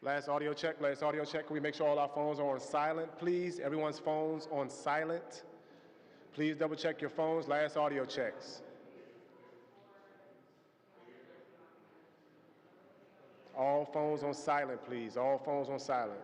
Last audio check, last audio check. Can we make sure all our phones are on silent, please? Everyone's phones on silent. Please double check your phones. Last audio checks. All phones on silent, please. All phones on silent.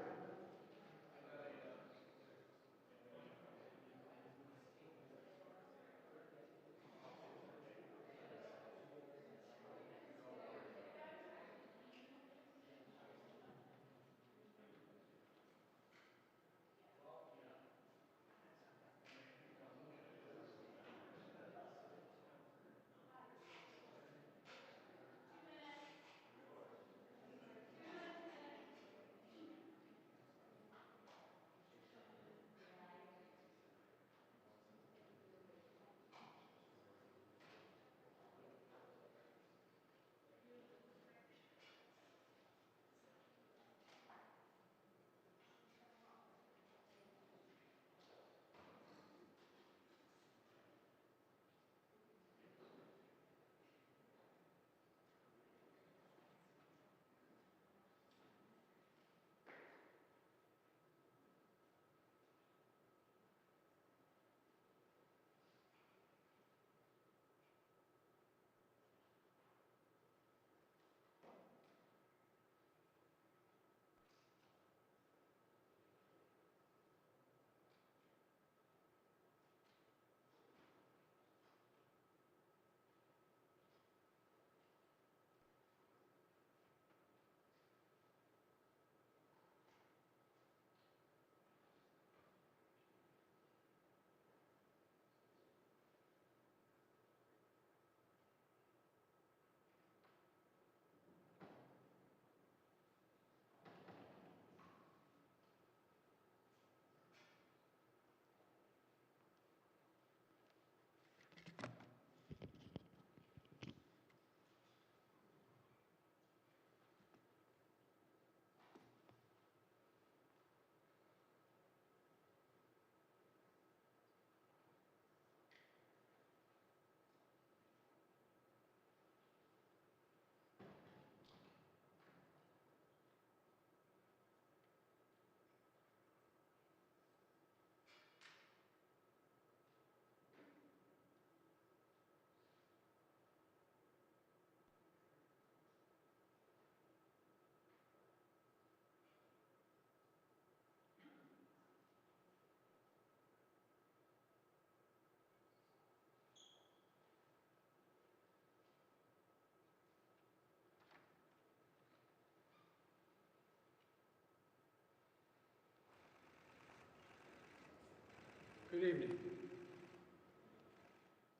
Good evening.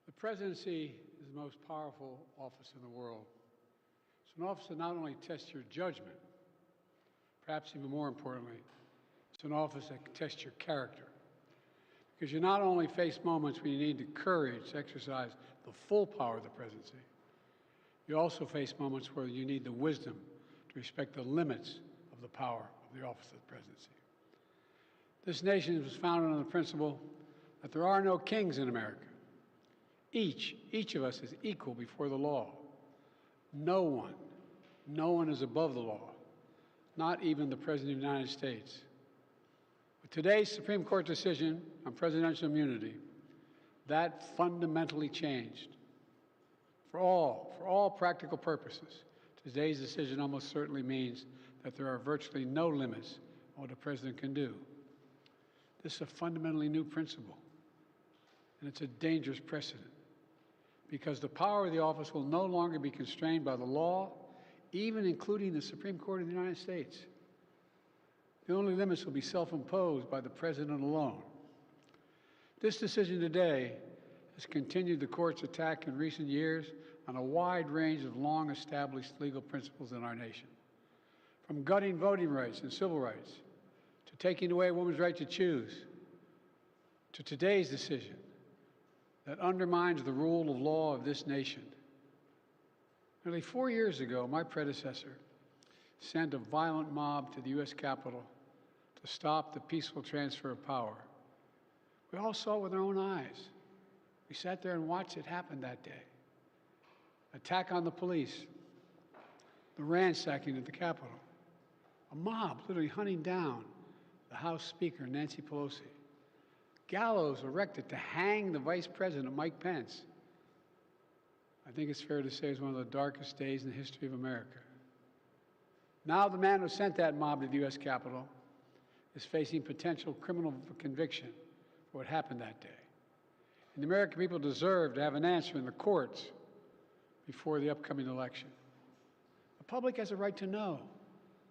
The presidency is the most powerful office in the world. It's an office that not only tests your judgment, perhaps even more importantly, it's an office that tests your character. Because you not only face moments when you need the courage to exercise the full power of the presidency, you also face moments where you need the wisdom to respect the limits of the power of the office of the presidency. This nation was founded on the principle that there are no kings in America. Each of us is equal before the law. No one is above the law, not even the President of the United States. With today's Supreme Court decision on presidential immunity, that fundamentally changed. For all practical purposes, today's decision almost certainly means that there are virtually no limits on what a president can do. This is a fundamentally new principle, and it's a dangerous precedent, because the power of the office will no longer be constrained by the law, even including the Supreme Court of the United States. The only limits will be self-imposed by the president alone. This decision today has continued the court's attack in recent years on a wide range of long-established legal principles in our nation, from gutting voting rights and civil rights, to taking away a woman's right to choose, to today's decision that undermines the rule of law of this nation. Nearly 4 years ago, my predecessor sent a violent mob to the U.S. Capitol to stop the peaceful transfer of power. We all saw it with our own eyes. We sat there and watched it happen that day. Attack on the police, the ransacking at the Capitol, A mob literally hunting down the House Speaker, Nancy Pelosi. Gallows erected to hang the Vice President, Mike Pence. I think it's fair to say it's one of the darkest days in the history of America. Now the man who sent that mob to the U.S. Capitol is facing potential criminal conviction for what happened that day. And the American people deserve to have an answer in the courts before the upcoming election. The public has a right to know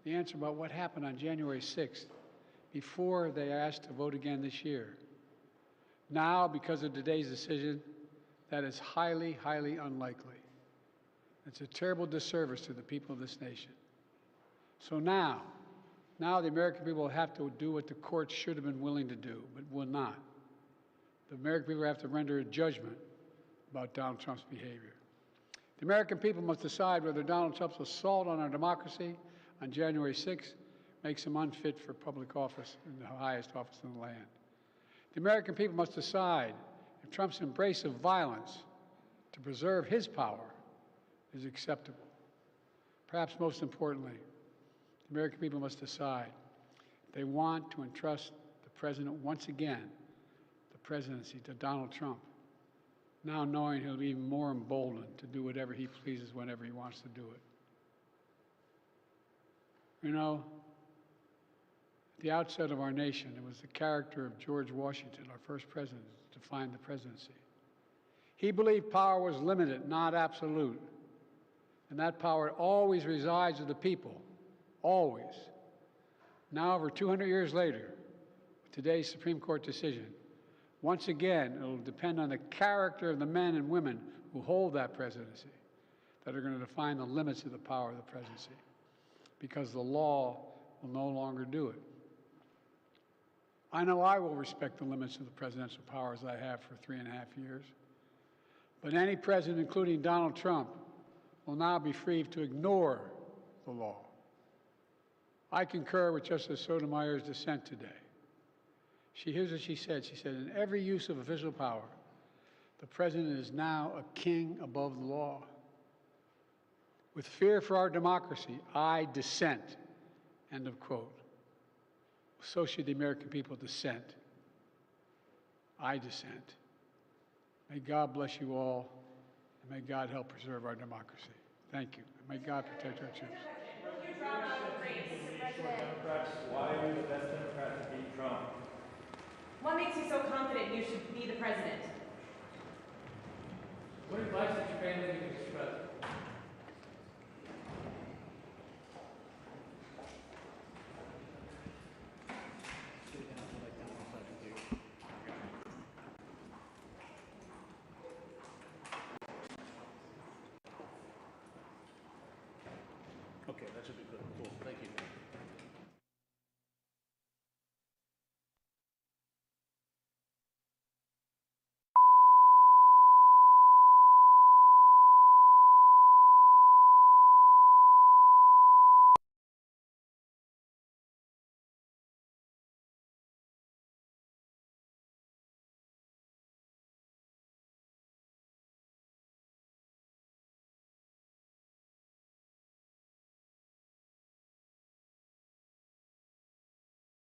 the answer about what happened on January 6th before they are asked to vote again this year. Now, because of today's decision, that is highly, highly unlikely. It's a terrible disservice to the people of this nation. So now the American people have to do what the courts should have been willing to do, but will not. The American people have to render a judgment about Donald Trump's behavior. The American people must decide whether Donald Trump's assault on our democracy on January 6th makes him unfit for public office in the highest office in the land. The American people must decide if Trump's embrace of violence to preserve his power is acceptable. Perhaps most importantly, the American people must decide if they want to entrust the President once again, the presidency, to Donald Trump, now knowing he'll be even more emboldened to do whatever he pleases whenever he wants to do it. You know, at the outset of our nation, it was the character of George Washington, our first president, to define the presidency. He believed power was limited, not absolute, and that power always resides with the people, always. Now, over 200 years later, with today's Supreme Court decision, once again, it will depend on the character of the men and women who hold that presidency that are going to define the limits of the power of the presidency, because the law will no longer do it. I know I will respect the limits of the presidential powers I have for 3.5 years, but any president, including Donald Trump, will now be free to ignore the law. I concur with Justice Sotomayor's dissent today. Here's what she said. She said, in every use of official power, the president is now a king above the law. With fear for our democracy, I dissent. End of quote. So should the American people dissent. I dissent. May God bless you all, and may God help preserve our democracy. Thank you. And may God protect our troops. Why are you the best Democrat to beat Trump? What makes you so confident you should be the president? What advice did your family give you as president?